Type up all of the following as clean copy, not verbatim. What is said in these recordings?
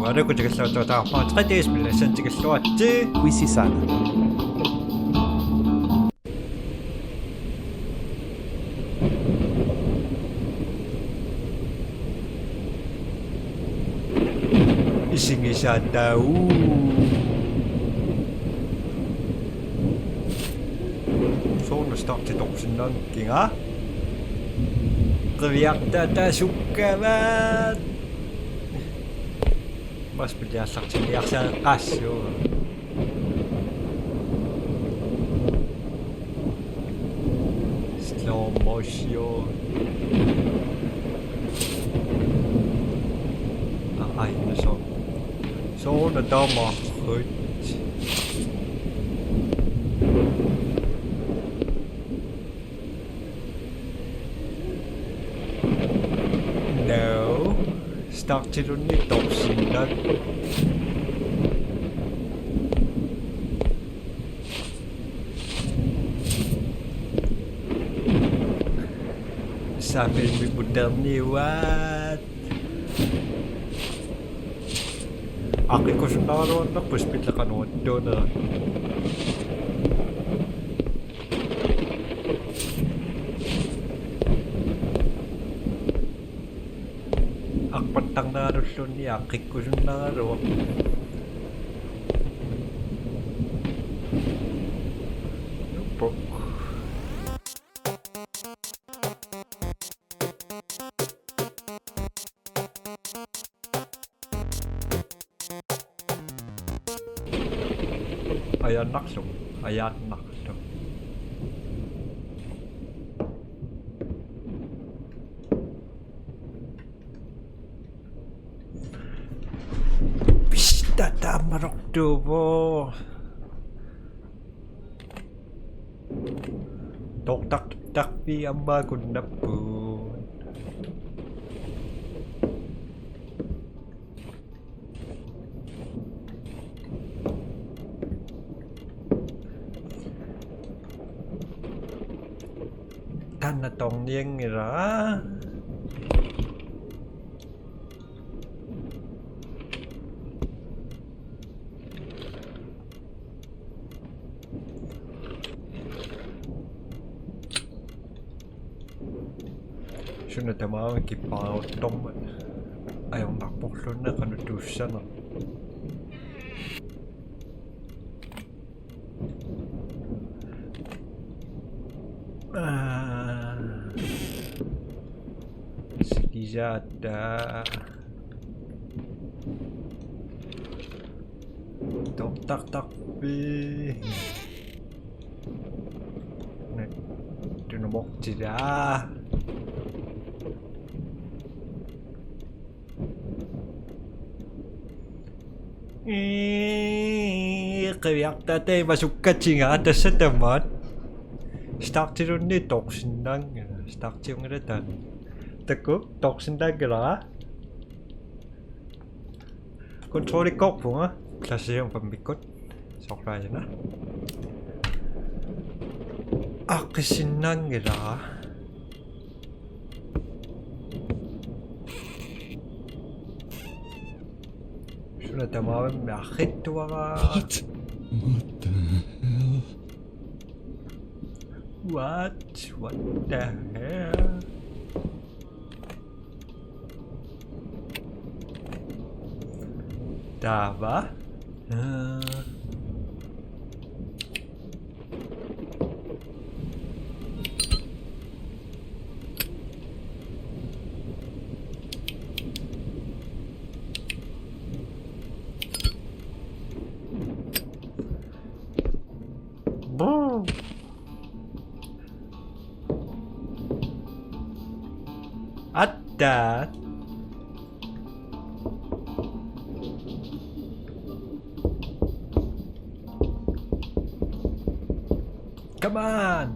Adesso che sto trovando 3D spille senti che sto oggi Quisisana. Quisisana. Sono stato toksinnan kinga. Reviakta sukkavat. Mas berjasa ciliaksa kasyo. Slow motion. Ai nó số nó to mà hơi no started on the toxin that sampai benar niwat Aki ko siya naroon na puspit lang kanood doon na akpatang naroon doon ni Aki ko siya naroon Nupok Ayan nakso, ayan nakso. Pista tamarok tubo. Tok tak pi amba kundapun. Tanah tong niang ngira Sudah tamam ki pau tom ayong nakpoklo na kanutusan no Sikizada Tok tak pi Nek Dunamok jida Kayak tate masuk ke cinga atas setemat Start til ni toksindang Start til ngeretan Teko toksindang gila Kontrol ikok bunga Klase yang pembikot Sok aja na Kesinang gila Sudah tamam Akhit wala What the hell? Dava? Ada Come on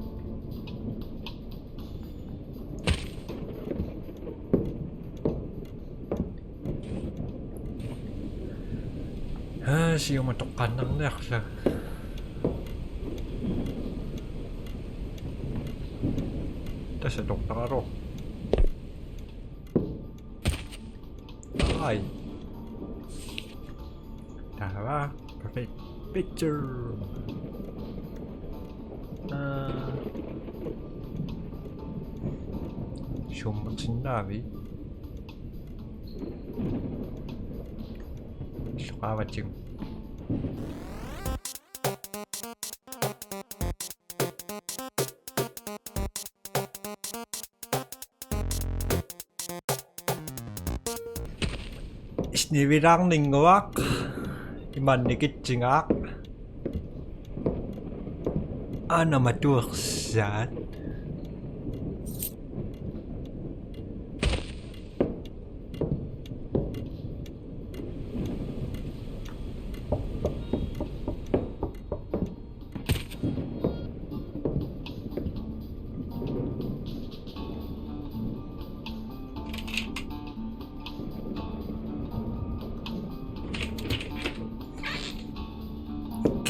Siya matukan ng nakla Tas sa doktor Ay Tava. Perfect picture. Schon Navi. Schwawa chừng. Snivirang ningoak. Iman nikitchingak. Ana matursan.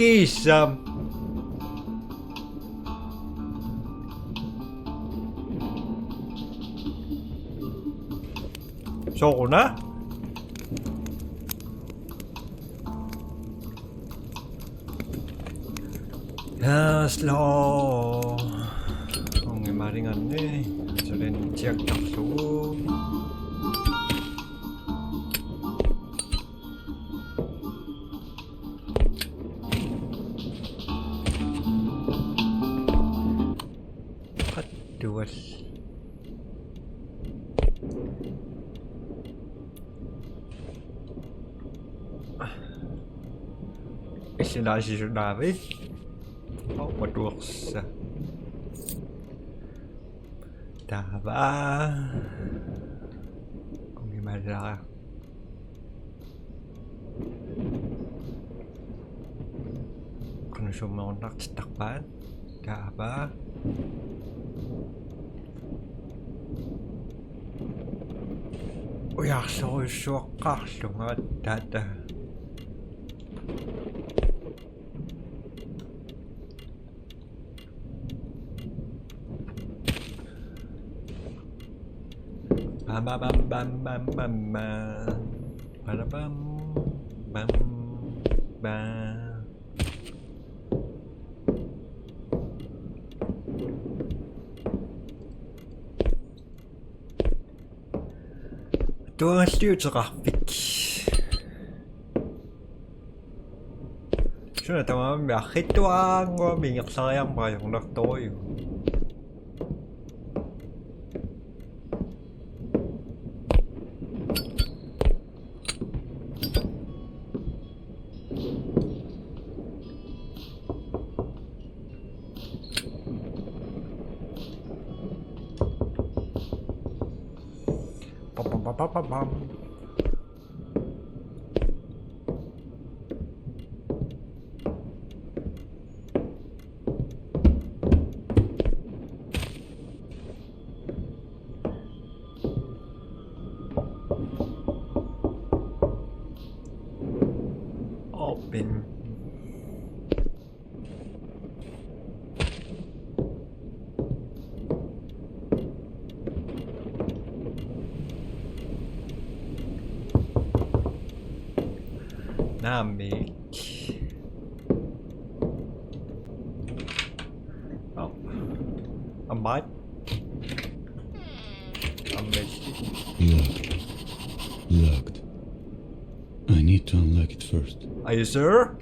Kisam. Sona. Ya slow. Ang maringan eh. So then check takso. Duas. Isinasi sudah be. Oh, bagus. Tava. Gimana? Kung sumondak takpan. Tava. Ja, zo kast, jongen. Dat. Bam bam bam bam bam bam bam bam bam bam. Door stuurtraffic. Sudah teman biar doang gua minyak sayang banyak nak toy. Bam. Open. Namik. Oh, a bite. A Locked. I need to unlock it first. Are you sure?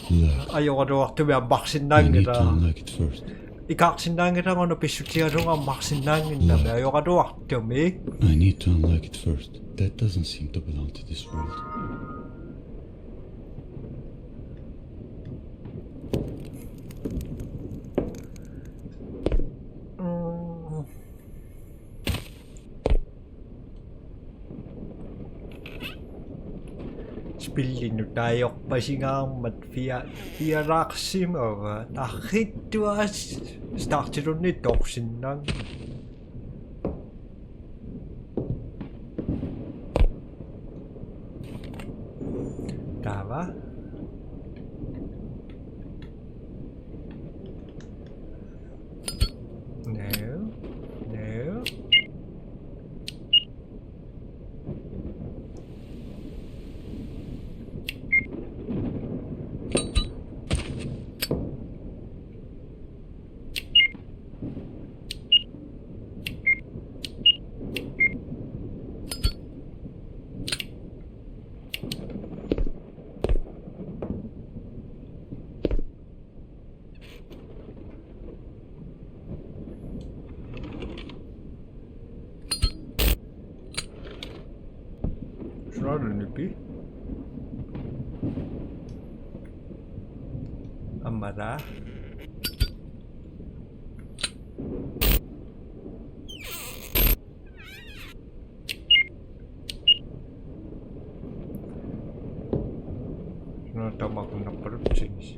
Locked. Ayaw ka waktu biar baksin I nang need to kita. unlock it first. Ikaksin nang kita ngono pisuti ka dong ang baksin nang kita. Ayaw ka waktu mi. I need to unlock it first. That doesn't seem to belong to this world. Spillin tayo kasi nga fiaraksim over. Nakit was started on the toxin nang. Tama? No. Rarunipi. Amara. No tama ko na productions.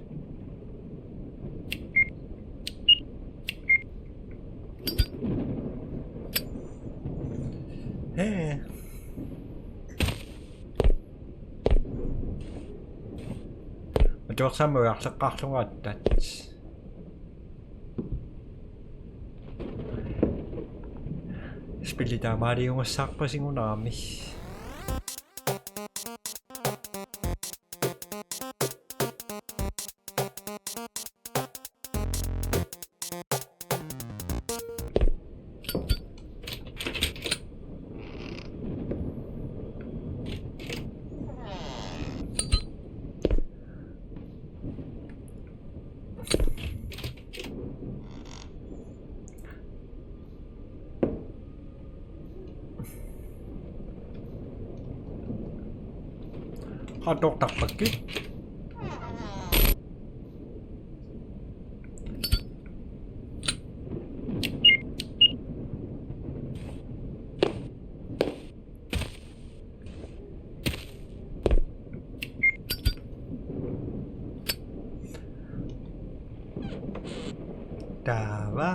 Hey. Tuossa mä jaksa kahluattaa. Spillitään Mario sakpasin unami. Hadok tak pergi. Dawa.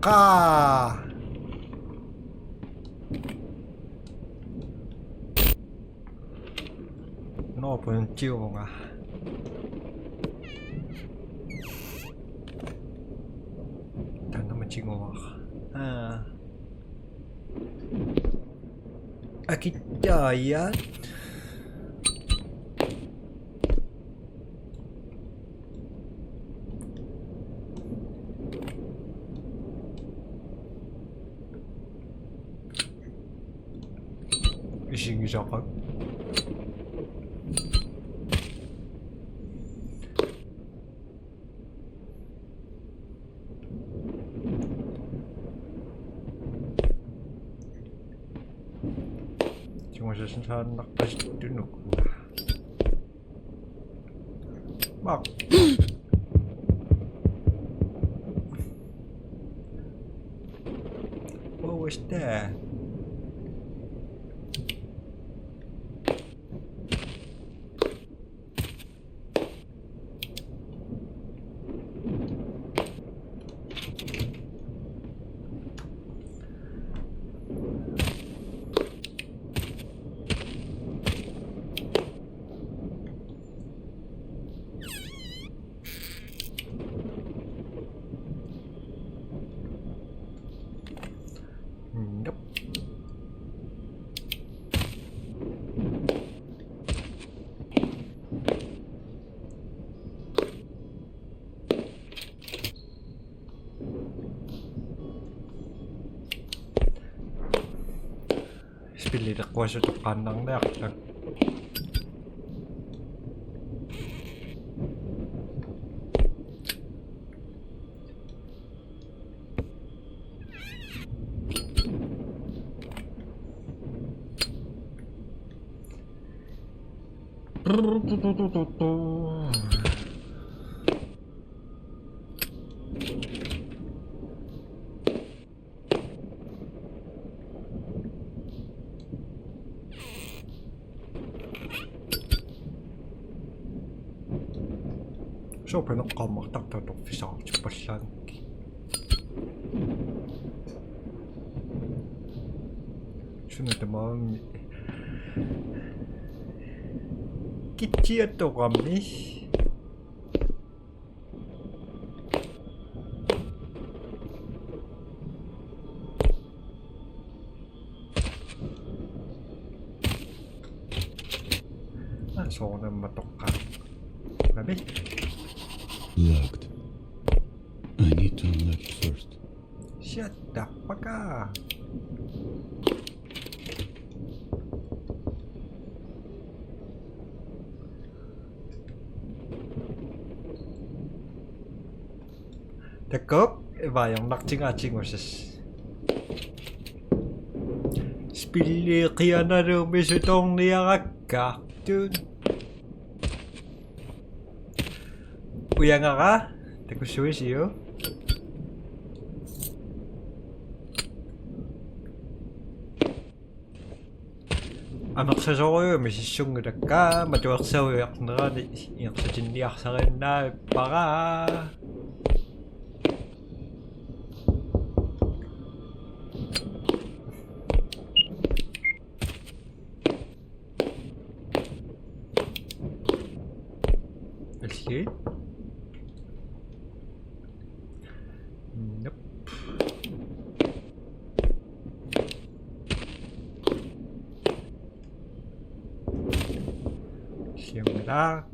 Ka. No pun chiu nga. Tan naman chiu nga. Akitayat. Isingizaka. Cuma sesuatu nak pasti tunuk. Mak. What was that? Nope. Spiller kuasa tu kandang dah. Sopen on kammartakta toffisaat passanki. Suunnitelma on kittietokammi. Sonen mä tokkaan. Läpi. Locked. I need to unlock it first. Shut the fuck up. d'accord, va yung nakting-ating usas. Spilli qiyana rumisutong niyakakak dun. Uya nga ka? Takusuis iyo? Amaqsasoruyo misissungulakka matuaqsaruiaqnerani iqsatinniarsarinnaap para. Okay. Nope. Siungla.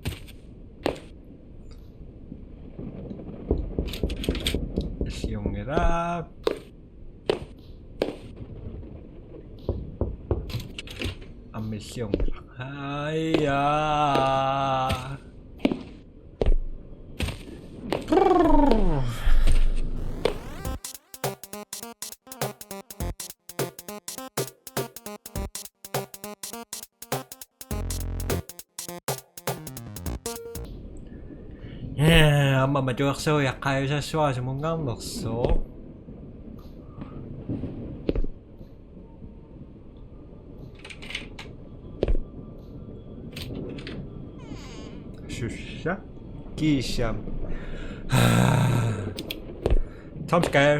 Siungla. Amisiungla. Hiya. Amma majuaqsau yaqqayusassuasu mungaarnersu. Sussa. Kiissam. Time to go.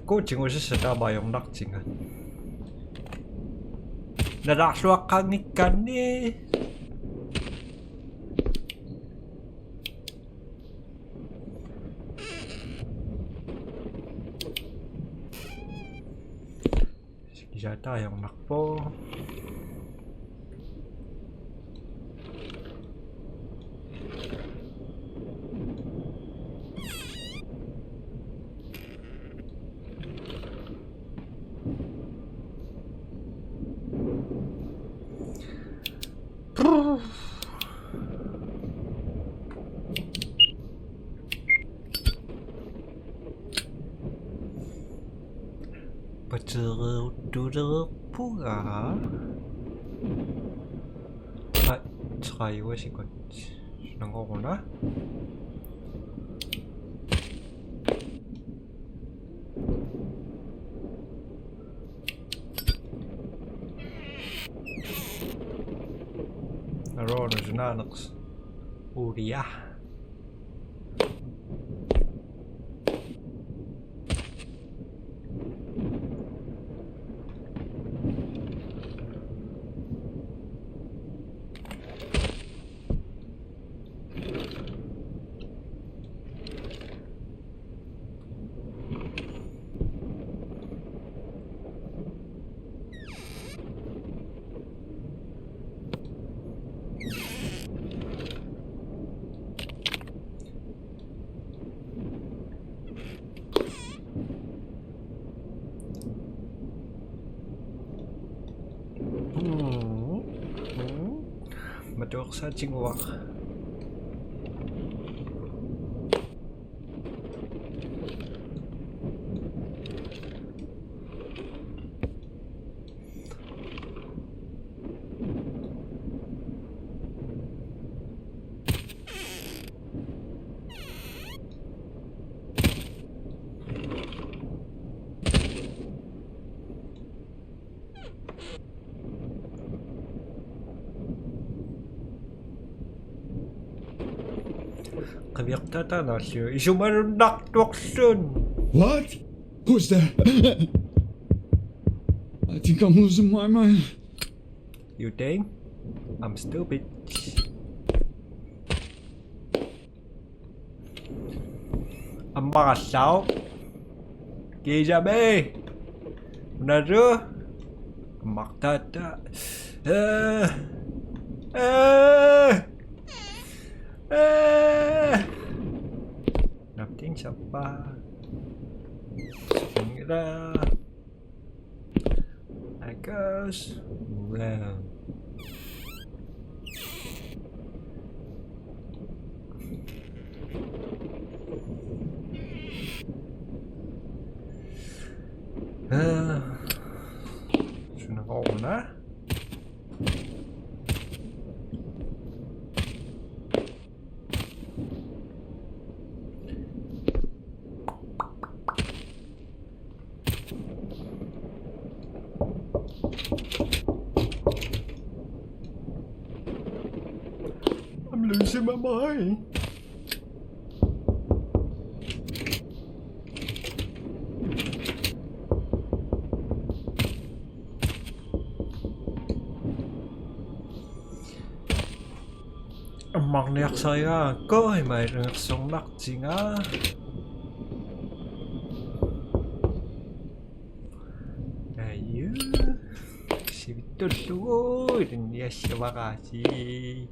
Coaching was just a double on nothing. The last one can be. Siya tayong nakpo. Puga. Try was it got Nangona? Around the Nanox. Uria. Madok sa chingwak. What? Who's there? I think I'm losing my mind. You think? I'm stupid. Ang mga sao? Kijabe! Naru? Maktata. Nothing siapa. Singira. I guess. Well. Şunu ona. I'm losing my mind. Mặc nét saya có mày được sống nắc gì ngá. Ayo, si betul tu, dan dia siapa kasih.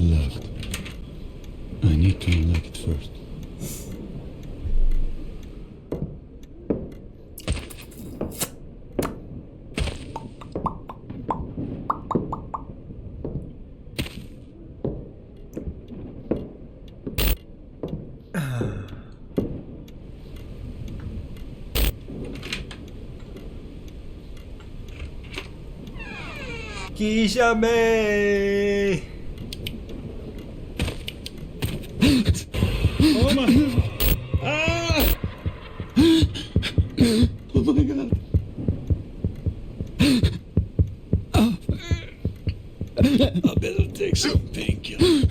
Locked. I need to unlock it first. Kisame! Oh my! Ah! Oh my god! Oh. I better take some painkiller.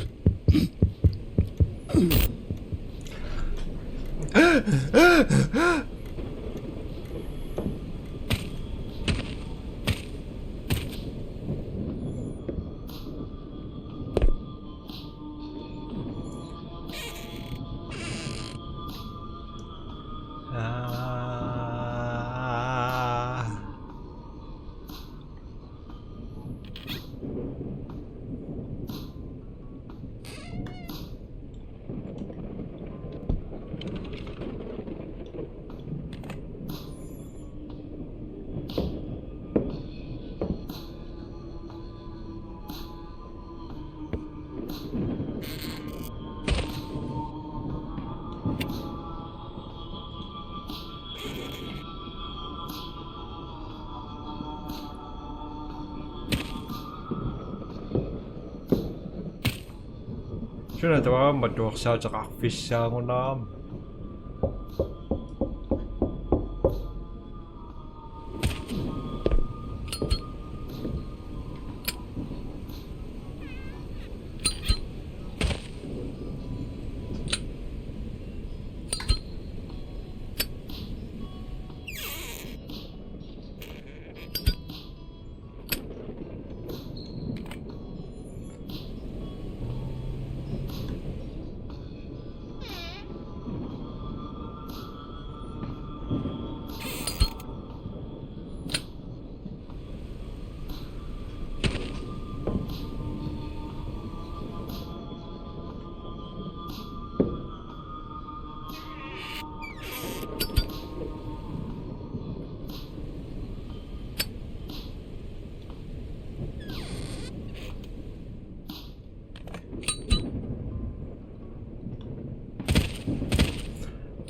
Syuna tämä madoksa jakafissa ngunam.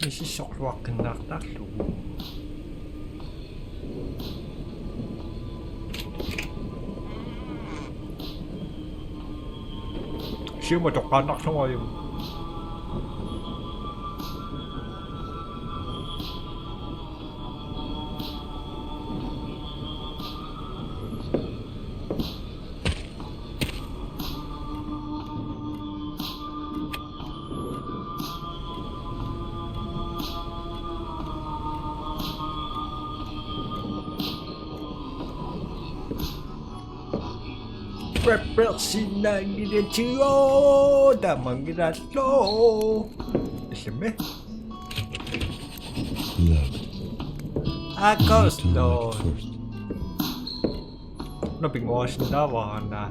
Misi sokluak kendak talu. Siapa cok anak semua itu? Representangiratio Damangirato Isme Locked. I need to Agosto unlock it first. No pingosinavana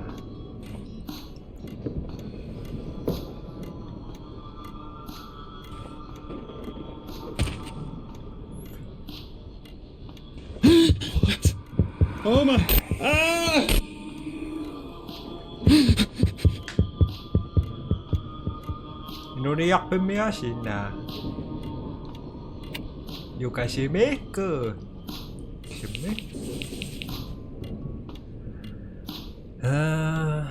What? Oh my! Ah! Inuriakpemia sina Yukashime ke Shime Ah.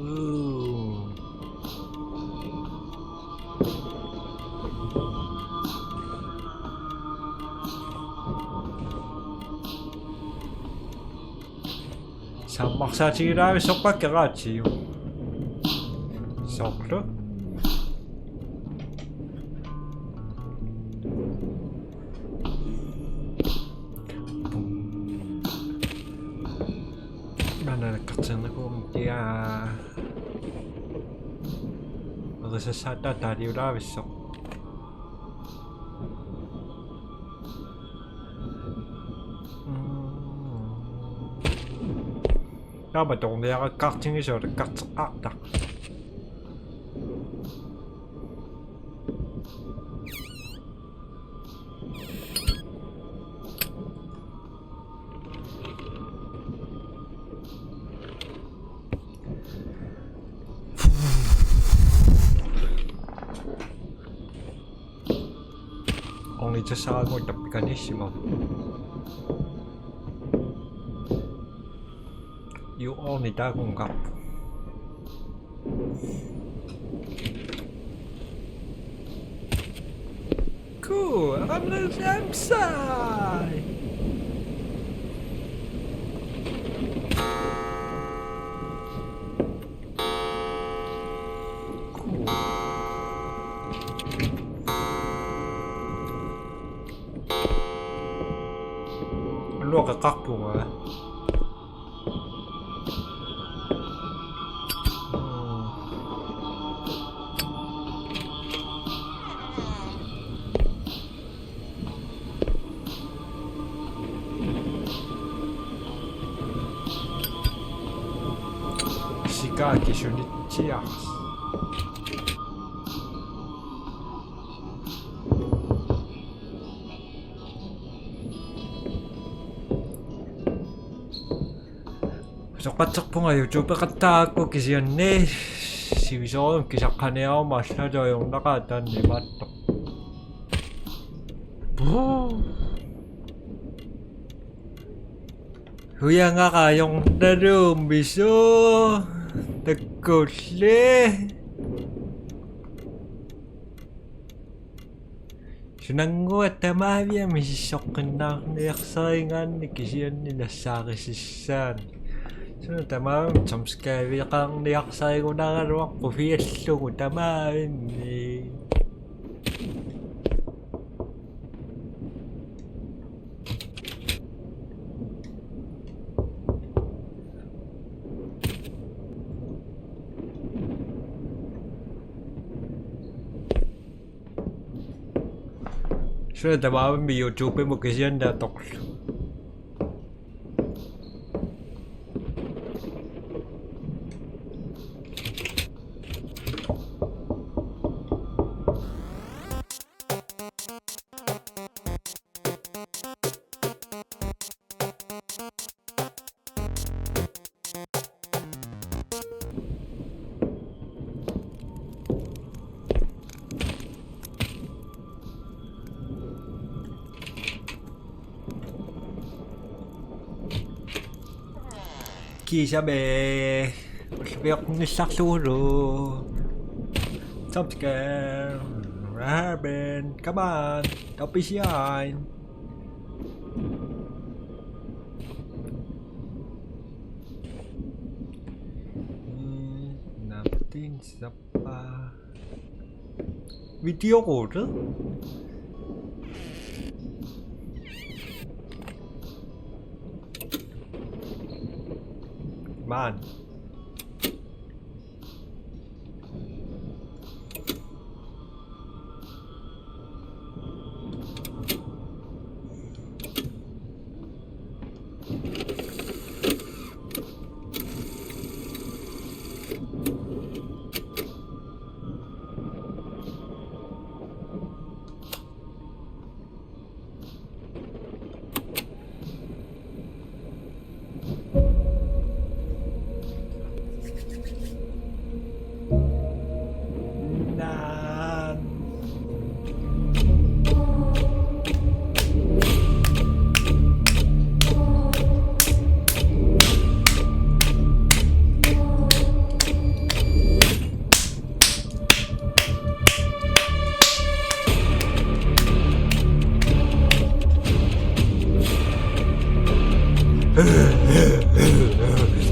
Ooh. Sammaksatiraami sokpakkeraatsiu. Soklo. Mä katson kun tiedä. Mutta se saattaa tarjoavissa. Tao mà trộn ra cắt trên cái rồi cắt ác đặc. Only just saa molto piccanissimo. Io ho un'età con capo. Cool, I'm the same side. Cool. Luoka kakkua. Sikaki shunichias. Sokatsak YouTube kattaakko kisianne sivisoon kisakkanea massa yung nakatan ni matto. Huya nga kayong narumbiso tagkosle. Sunanggo at tamavia misisokkan na niyaksaingan ni kisian ni nasakisisan. Sunod tamam jumpscare kang niyaksay ko na karuak ko fiesto ko tamamin ni. Sunod tamam may YouTube mo kasi yan datok. Kisabe, usbek ni saksuro. Jumpscare, Raben, come on, don't be shy. Tin Zappa. Video kodu? Man.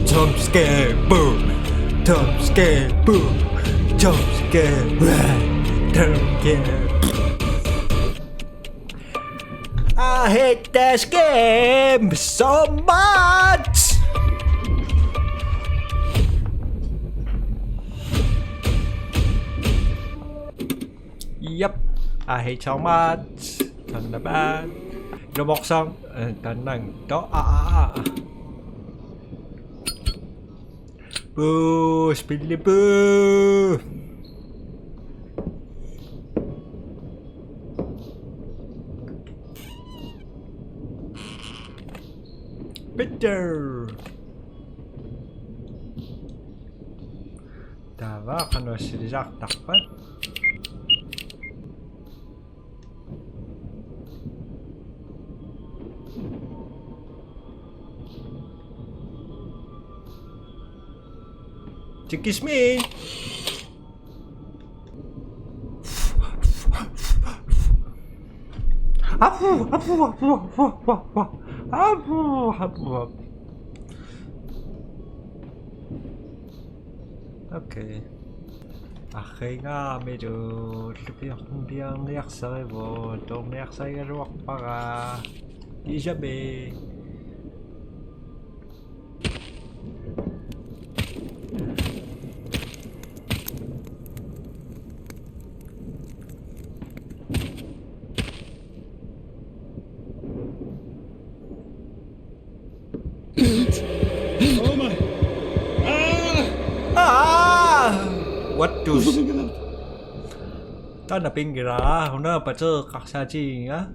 Jump scare, boom. Jump scare, boom. Jump scare, jump scare. I hate this game so much. Yep, I hate so much. Thật là bad. Nó bọc xong, tấn năng đó. Boo, Spilly boo. Bitter. Dawa kan we silisaktakpan. Kiss me. Okay. Nga medyo biang yaksay bo. Dong yaksay nga ruwak para. Ijabe. Oh my! What to? Ta là pin gira, hôm nay bà chơi các sa chi á.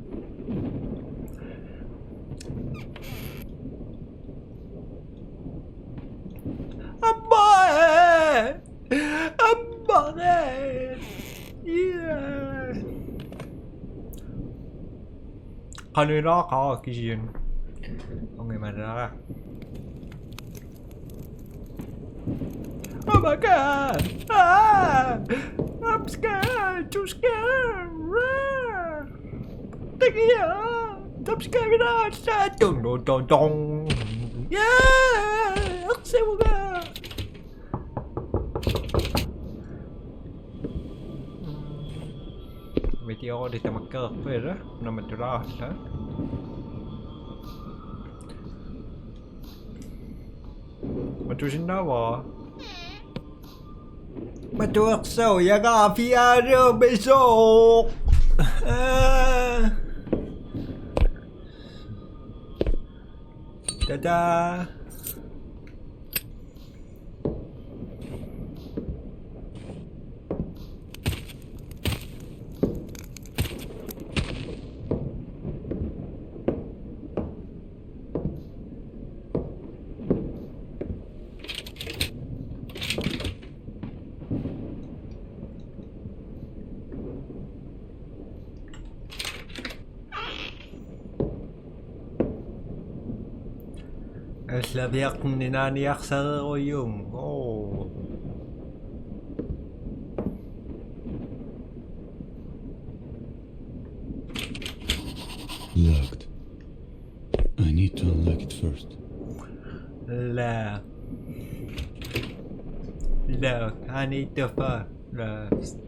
Abba, yeah. Con đó có cái gì? Con người mà ra. Oh my god! I'm scared! Too scared! Take it out! I'm scared outside! Dun dun dun dun! Yeah! Aksemuga! Video di tamakka pera nama terasa. Matusin na ba? Matuaksaw yaga fiaro besok. Tada. Slabiak ni naniyak sa oyong. Oh. Locked. I need to unlock it first. La. Look, I need the first.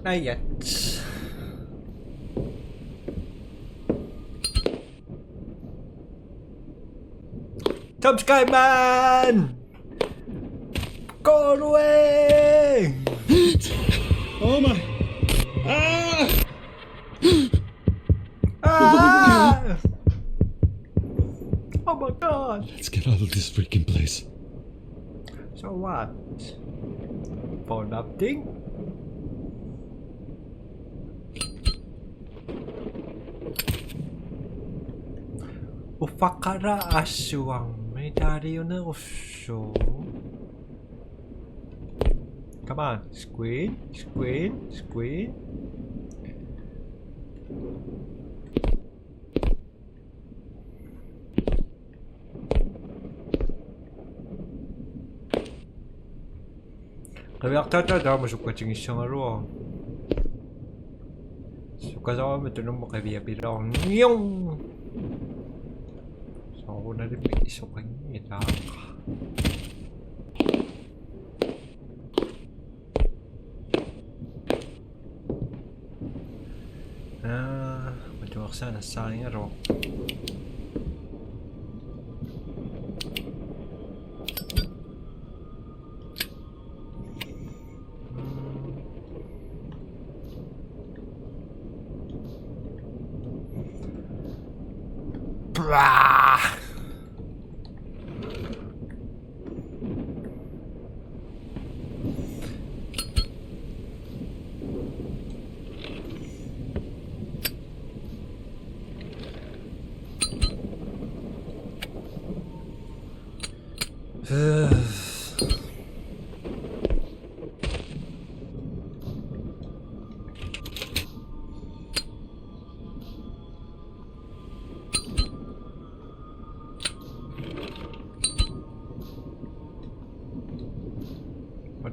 Not yet. Tom Skyman! Go away! Oh my! Ah! Ah! Oh my god! Let's get out of this freaking place. So what? For nothing? Ufakara aswang medalyo na uso. Come on, squid, squid, squid. Reaktorda masuk ke isang aro. Suka sa ito nung makabiya-bilang nyong. So ako na rin isok kanya. Matuwak sana sa aking aro.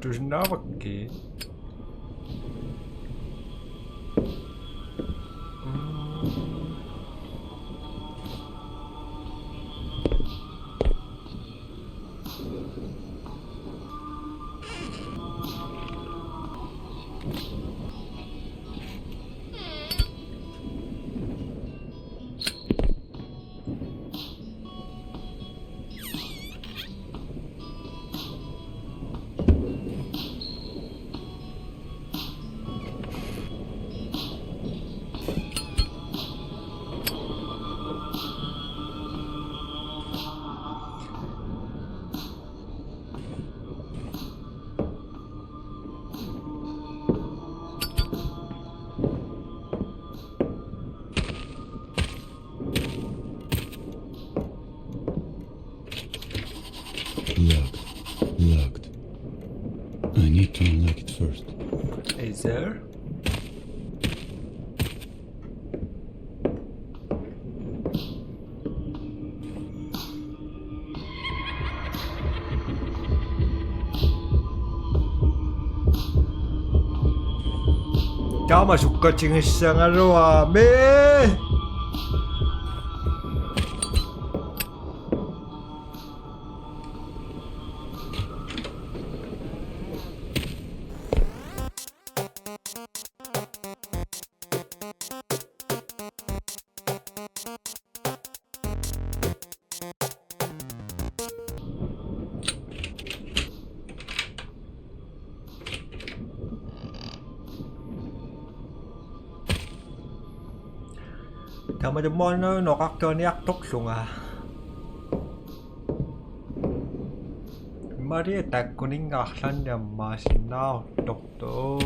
There's another kid. Locked. I need to unlock it first. Is there? Tama suka isang me. Tämä on no kaktooniak toksunga. Maria takkuningaarlan jammaasinnaaortortu.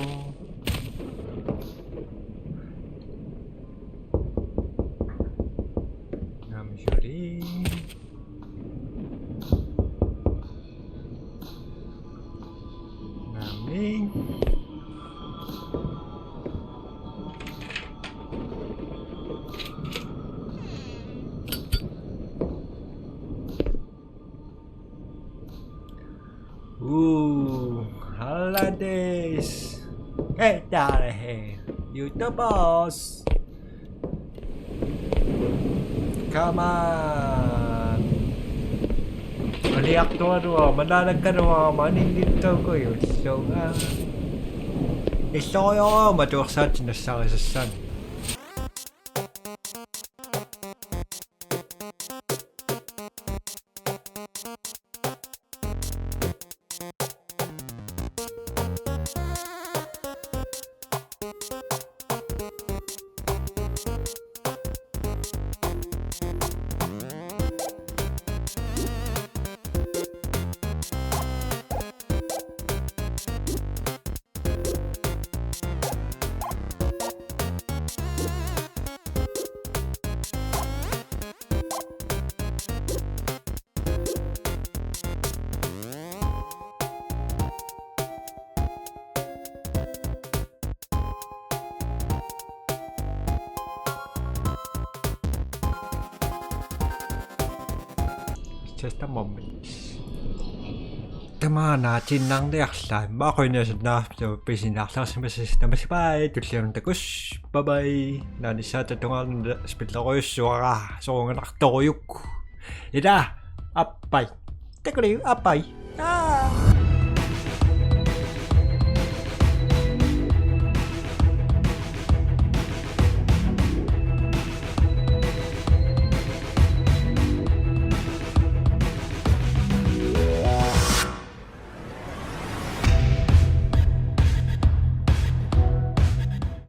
Namjuli. Nami. Holidays. Hey, darling. You the boss. Come on. Maliak tuwa manalag ka nawa manindito ko yun. So, isoyo matuwaksan na sa kasasan. Just a moment. Tämä naatin nang deaksaan. Mä koin jo sen naafto pisin naaksaasimisesta. Mä sipai tullaan takus. Bye bye. Nani saata tungan spillokois suora. Suungan naktojuk. Ida. Appai. Tekuli appai.